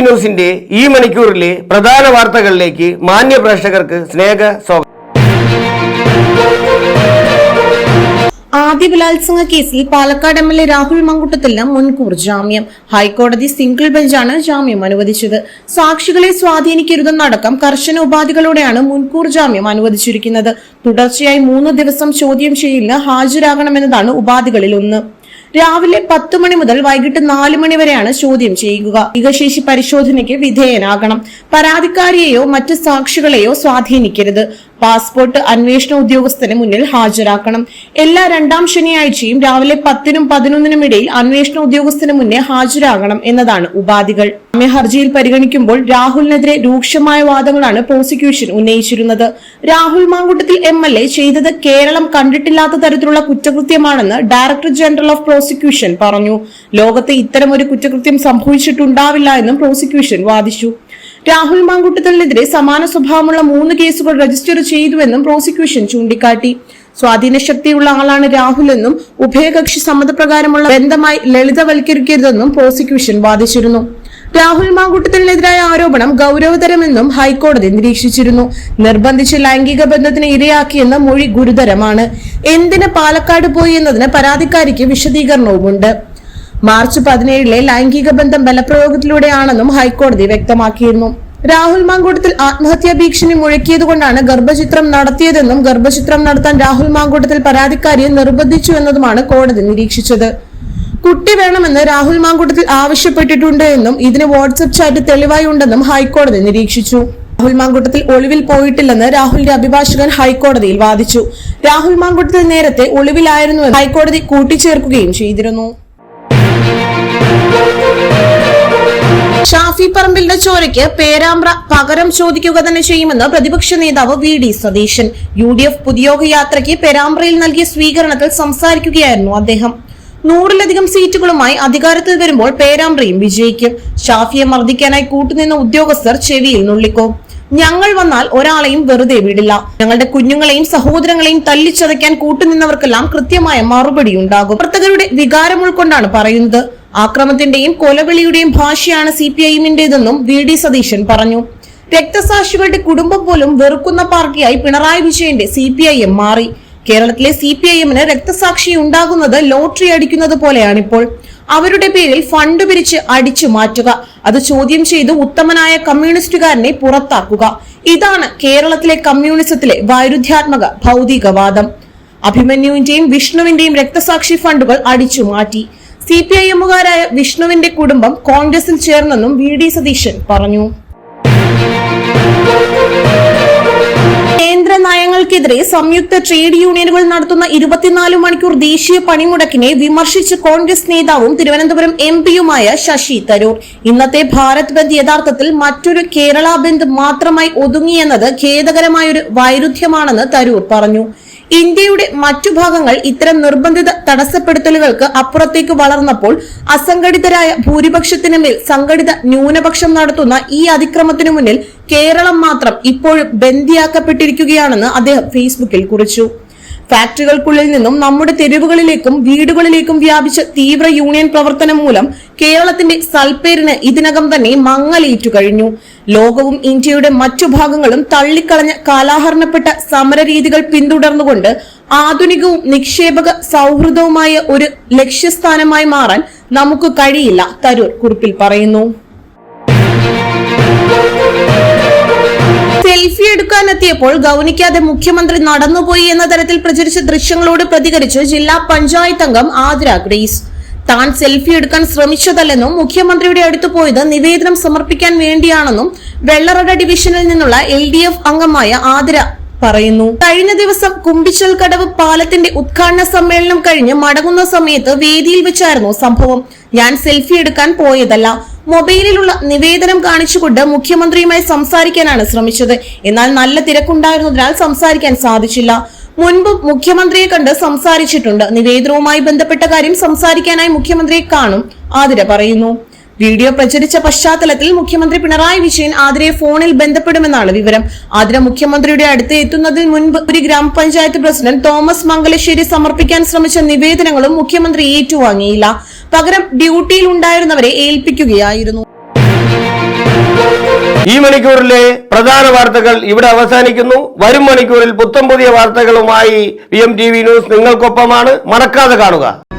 ന്യൂസിന്റെ ഈ മണിക്കൂറിലെ പ്രധാന വാർത്തകളിലേക്ക് മാന്യ പ്രേക്ഷകർക്ക് സ്നേഹ സ്വാഗതം. ആദ്യ ബലാത്സംഗ കേസിൽ പാലക്കാട് MLA രാഹുൽ മാങ്കൂട്ടത്തിന് മുൻകൂർ ജാമ്യം. ഹൈക്കോടതി സിംഗിൾ ബെഞ്ചാണ് ജാമ്യം അനുവദിച്ചത്. സാക്ഷികളെ സ്വാധീനിക്കരുതെന്നടക്കം കർശന ഉപാധികളോടെയാണ് മുൻകൂർ ജാമ്യം അനുവദിച്ചിരിക്കുന്നത്. തുടർച്ചയായി 3 ദിവസം ചോദ്യം ചെയ്യലിന് ഹാജരാകണമെന്നതാണ് ഉപാധികളിൽ ഒന്ന്. രാവിലെ 10 മണി മുതൽ വൈകിട്ട് 4 മണി വരെയാണ് ചോദ്യം ചെയ്യുക. ശേഷി പരിശോധനയ്ക്ക് വിധേയനാകണം. പരാതിക്കാരിയെയോ മറ്റ് സാക്ഷികളെയോ സ്വാധീനിക്കരുത്. പാസ്പോർട്ട് അന്വേഷണ ഉദ്യോഗസ്ഥന് മുന്നിൽ ഹാജരാക്കണം. എല്ലാ 2ാം ശനിയാഴ്ചയും രാവിലെ 10നും 11നും ഇടയിൽ അന്വേഷണ ഉദ്യോഗസ്ഥന് മുന്നേ ഹാജരാകണം എന്നതാണ് ഉപാധികൾ. ഹർജിയിൽ പരിഗണിക്കുമ്പോൾ രാഹുലിനെതിരെ രൂക്ഷമായ വാദങ്ങളാണ് പ്രോസിക്യൂഷൻ ഉന്നയിച്ചിരുന്നത്. രാഹുൽ മാങ്കൂട്ടത്തിൽ MLA ചെയ്തത് കേരളം കണ്ടിട്ടില്ലാത്ത തരത്തിലുള്ള കുറ്റകൃത്യമാണെന്ന് ഡയറക്ടർ ജനറൽ ഓഫ് പ്രോസിക്യൂഷൻ പറഞ്ഞു. ലോകത്ത് ഇത്തരമൊരു കുറ്റകൃത്യം സംഭവിച്ചിട്ടുണ്ടാവില്ല എന്നും പ്രോസിക്യൂഷൻ വാദിച്ചു. രാഹുൽ മാങ്കൂട്ടത്തിനെതിരെ സമാന സ്വഭാവമുള്ള 3 കേസുകൾ രജിസ്റ്റർ ചെയ്തുവെന്നും പ്രോസിക്യൂഷൻ ചൂണ്ടിക്കാട്ടി. സ്വാധീന ശക്തിയുള്ള ആളാണ് രാഹുൽ എന്നും ഉഭയകക്ഷി സമ്മതപ്രകാരമുള്ള ബന്ധമായി ലളിതവൽക്കരിക്കരുതെന്നും പ്രോസിക്യൂഷൻ വാദിച്ചിരുന്നു. രാഹുൽ മാങ്കൂട്ടത്തിനെതിരായ ആരോപണം ഗൌരവതരമെന്നും ഹൈക്കോടതി നിരീക്ഷിച്ചിരുന്നു. നിർബന്ധിച്ച് ലൈംഗിക ബന്ധത്തിന് ഇരയാക്കിയെന്ന മൊഴി ഗുരുതരമാണ്. എന്തിന് പാലക്കാട് പോയി എന്നതിന് പരാതിക്കാരിക്ക് വിശദീകരണവുമുണ്ട്. മാർച്ച് 17 ലൈംഗിക ബന്ധം ബലപ്രയോഗത്തിലൂടെയാണെന്നും ഹൈക്കോടതി വ്യക്തമാക്കിയിരുന്നു. രാഹുൽ മാങ്കൂട്ടത്തിൽ ആത്മഹത്യാ ഭീഷണി മുഴക്കിയതുകൊണ്ടാണ് ഗർഭചിത്രം നടത്തിയതെന്നും ഗർഭചിത്രം നടത്താൻ രാഹുൽ മാങ്കൂട്ടത്തിൽ പരാതിക്കാരിയെ നിർബന്ധിച്ചു എന്നതുമാണ് കോടതി നിരീക്ഷിച്ചത്. കുട്ടി വേണമെന്ന് രാഹുൽ മാങ്കൂട്ടത്തിൽ ആവശ്യപ്പെട്ടിട്ടുണ്ട് എന്നും ഇതിന് വാട്സ്ആപ്പ് ചാറ്റ് തെളിവായി ഉണ്ടെന്നും ഹൈക്കോടതി നിരീക്ഷിച്ചു. രാഹുൽ മാങ്കൂട്ടത്തിൽ ഒളിവിൽ പോയിട്ടില്ലെന്ന് രാഹുലിന്റെ അഭിഭാഷകൻ ഹൈക്കോടതിയിൽ വാദിച്ചു. രാഹുൽ മാങ്കൂട്ടത്തിൽ നേരത്തെ ഒളിവിലായിരുന്നുവെന്ന് ഹൈക്കോടതി കൂട്ടിച്ചേർക്കുകയും ചെയ്തിരുന്നു. ഷാഫി പറമ്പിലിന്റെ ചോരയ്ക്ക് പേരാമ്പ്ര പകരം ചോദിക്കുക തന്നെ ചെയ്യുമെന്ന് പ്രതിപക്ഷ നേതാവ് VD സതീശൻ. UDF പൊതുയോഗ യാത്രയ്ക്ക് പേരാമ്പ്രയിൽ നൽകിയ സ്വീകരണത്തിൽ സംസാരിക്കുകയായിരുന്നു അദ്ദേഹം. 100-ലധികം സീറ്റുകളുമായി അധികാരത്തിൽ വരുമ്പോൾ പേരാമ്പ്രയും വിജയിക്കും. ഷാഫിയെ മർദ്ദിക്കാനായി കൂട്ടുനിന്ന ഉദ്യോഗസ്ഥർ ചെവിയിൽ നുള്ളിക്കോ. ഞങ്ങൾ വന്നാൽ ഒരാളെയും വെറുതെ വിടില്ല. ഞങ്ങളുടെ കുഞ്ഞുങ്ങളെയും സഹോദരങ്ങളെയും തല്ലിച്ചതയ്ക്കാൻ കൂട്ടുനിന്നവർക്കെല്ലാം കൃത്യമായ മറുപടി ഉണ്ടാകും. പ്രവർത്തകരുടെ വികാരം ഉൾക്കൊണ്ടാണ് പറയുന്നത്. ആക്രമത്തിന്റെയും കൊലവിളിയുടെയും ഭാഷയാണ് CPIM-ന്റേതെന്നും VD സതീശൻ പറഞ്ഞു. രക്തസാക്ഷികളുടെ കുടുംബം പോലും വെറുക്കുന്ന പാർട്ടിയായി പിണറായി വിജയന്റെ CPIM മാറി. കേരളത്തിലെ CPIM-ന് രക്തസാക്ഷി ഉണ്ടാകുന്നത് ലോട്ടറി അടിക്കുന്നത് പോലെയാണിപ്പോൾ. അവരുടെ പേരിൽ ഫണ്ട് പിരിച്ച് അടിച്ചു മാറ്റുക, അത് ചോദ്യം ചെയ്ത് ഉത്തമനായ കമ്മ്യൂണിസ്റ്റുകാരനെ പുറത്താക്കുക. ഇതാണ് കേരളത്തിലെ കമ്മ്യൂണിസത്തിലെ വൈരുദ്ധ്യാത്മക ഭൗതികവാദം. അഭിമന്യുവിന്റെയും വിഷ്ണുവിന്റെയും രക്തസാക്ഷി ഫണ്ടുകൾ അടിച്ചു മാറ്റി. CPIM-കാരായ വിഷ്ണുവിന്റെ കുടുംബം കോൺഗ്രസിൽ ചേർന്നെന്നും VD സതീശൻ പറഞ്ഞു. കേന്ദ്ര നയങ്ങൾക്കെതിരെ സംയുക്ത ട്രേഡ് യൂണിയനുകൾ നടത്തുന്ന 24 മണിക്കൂർ ദേശീയ പണിമുടക്കിനെ വിമർശിച്ച് കോൺഗ്രസ് നേതാവും തിരുവനന്തപുരം MP-യുമായ ശശി തരൂർ. ഇന്നത്തെ ഭാരത് ബന്ദ് യഥാർത്ഥത്തിൽ മറ്റൊരു കേരള ബന്ദ് മാത്രമായി ഒതുങ്ങിയെന്നത് ഖേദകരമായൊരു വൈരുദ്ധ്യമാണെന്ന് തരൂർ പറഞ്ഞു. ഇന്ത്യയുടെ മറ്റു ഭാഗങ്ങൾ ഇത്തരം നിർബന്ധിത തടസ്സപ്പെടുത്തലുകൾക്ക് അപ്പുറത്തേക്ക് വളർന്നപ്പോൾ അസംഘടിതരായ ഭൂരിപക്ഷത്തിന് മേൽ സംഘടിത ന്യൂനപക്ഷം നടത്തുന്ന ഈ അതിക്രമത്തിനു മുന്നിൽ കേരളം മാത്രം ഇപ്പോഴും ബന്ദിയാക്കപ്പെട്ടിരിക്കുകയാണെന്ന് അദ്ദേഹം ഫേസ്ബുക്കിൽ കുറിച്ചു. ഫാക്ടറികൾക്കുള്ളിൽ നിന്നും നമ്മുടെ തെരുവുകളിലേക്കും വീടുകളിലേക്കും വ്യാപിച്ച തീവ്ര യൂണിയൻ പ്രവർത്തനം മൂലം കേരളത്തിന്റെ സൽപ്പേരിന് ഇതിനകം തന്നെ മങ്ങലേറ്റു കഴിഞ്ഞു. ലോകവും ഇന്ത്യയുടെ മറ്റു ഭാഗങ്ങളും തള്ളിക്കളഞ്ഞ കാലാഹരണപ്പെട്ട സമരരീതികൾ പിന്തുടർന്നുകൊണ്ട് ആധുനികവും നിക്ഷേപക സൗഹൃദവുമായ ഒരു ലക്ഷ്യസ്ഥാനമായി മാറാൻ നമുക്ക് കഴിയില്ല, തരൂർ കുറിപ്പിൽ പറയുന്നു. സെൽഫി എടുക്കാനെത്തിയപ്പോൾ ഗൗനിക്കാതെ മുഖ്യമന്ത്രി നടന്നുപോയി എന്ന തരത്തിൽ പ്രചരിച്ച ദൃശ്യങ്ങളോട് പ്രതികരിച്ച് ജില്ലാ പഞ്ചായത്ത് അംഗം ആതിര ഗ്രേസ്. താൻ സെൽഫി എടുക്കാൻ ശ്രമിച്ചതല്ലെന്നും മുഖ്യമന്ത്രിയുടെ അടുത്ത് പോയത് നിവേദനം സമർപ്പിക്കാൻ വേണ്ടിയാണെന്നും വെള്ളറട ഡിവിഷനിൽ നിന്നുള്ള LDF അംഗമായ ആതിര പറയുന്നു. കഴിഞ്ഞ ദിവസം കുമ്പിച്ചൽ കടവ് പാലത്തിന്റെ ഉദ്ഘാടന സമ്മേളനം കഴിഞ്ഞ് മടങ്ങുന്ന സമയത്ത് വേദിയിൽ വെച്ചായിരുന്നു സംഭവം. ഞാൻ സെൽഫി എടുക്കാൻ പോയതല്ല. മൊബൈലിലുള്ള നിവേദനം കാണിച്ചുകൊണ്ട് മുഖ്യമന്ത്രിയുമായി സംസാരിക്കാനാണ് ശ്രമിച്ചത്. എന്നാൽ നല്ല തിരക്കുണ്ടായിരുന്നതിനാൽ സംസാരിക്കാൻ സാധിച്ചില്ല. മുൻപും മുഖ്യമന്ത്രിയെ കണ്ട് സംസാരിച്ചിട്ടുണ്ട്. നിവേദനവുമായി ബന്ധപ്പെട്ട കാര്യം സംസാരിക്കാനായി മുഖ്യമന്ത്രിയെ കാണും, ആതിര പറയുന്നു. വീഡിയോ പ്രചരിച്ച പശ്ചാത്തലത്തിൽ മുഖ്യമന്ത്രി പിണറായി വിജയൻ ആതിരയെ ഫോണിൽ ബന്ധപ്പെടുമെന്നാണ് വിവരം. ആതിര മുഖ്യമന്ത്രിയുടെ അടുത്ത് എത്തുന്നതിന് മുൻപ് ഒരു ഗ്രാമപഞ്ചായത്ത് പ്രസിഡന്റ് തോമസ് മംഗലശ്ശേരി സമർപ്പിക്കാൻ ശ്രമിച്ച നിവേദനങ്ങളും മുഖ്യമന്ത്രി ഏറ്റുവാങ്ങിയില്ല. പകരം ഡ്യൂട്ടിയിൽ ഉണ്ടായിരുന്നവരെ ഏൽപ്പിക്കുകയായിരുന്നു. ഈ മണിക്കൂറിലെ പ്രധാന വാർത്തകൾ ഇവിടെ അവസാനിക്കുന്നു. വരും മണിക്കൂറിൽ പുത്തൻ പുതിയ വാർത്തകളുമായി PMTV ന്യൂസ് നിങ്ങൾക്കൊപ്പമാണ്. മറക്കാതെ കാണുക.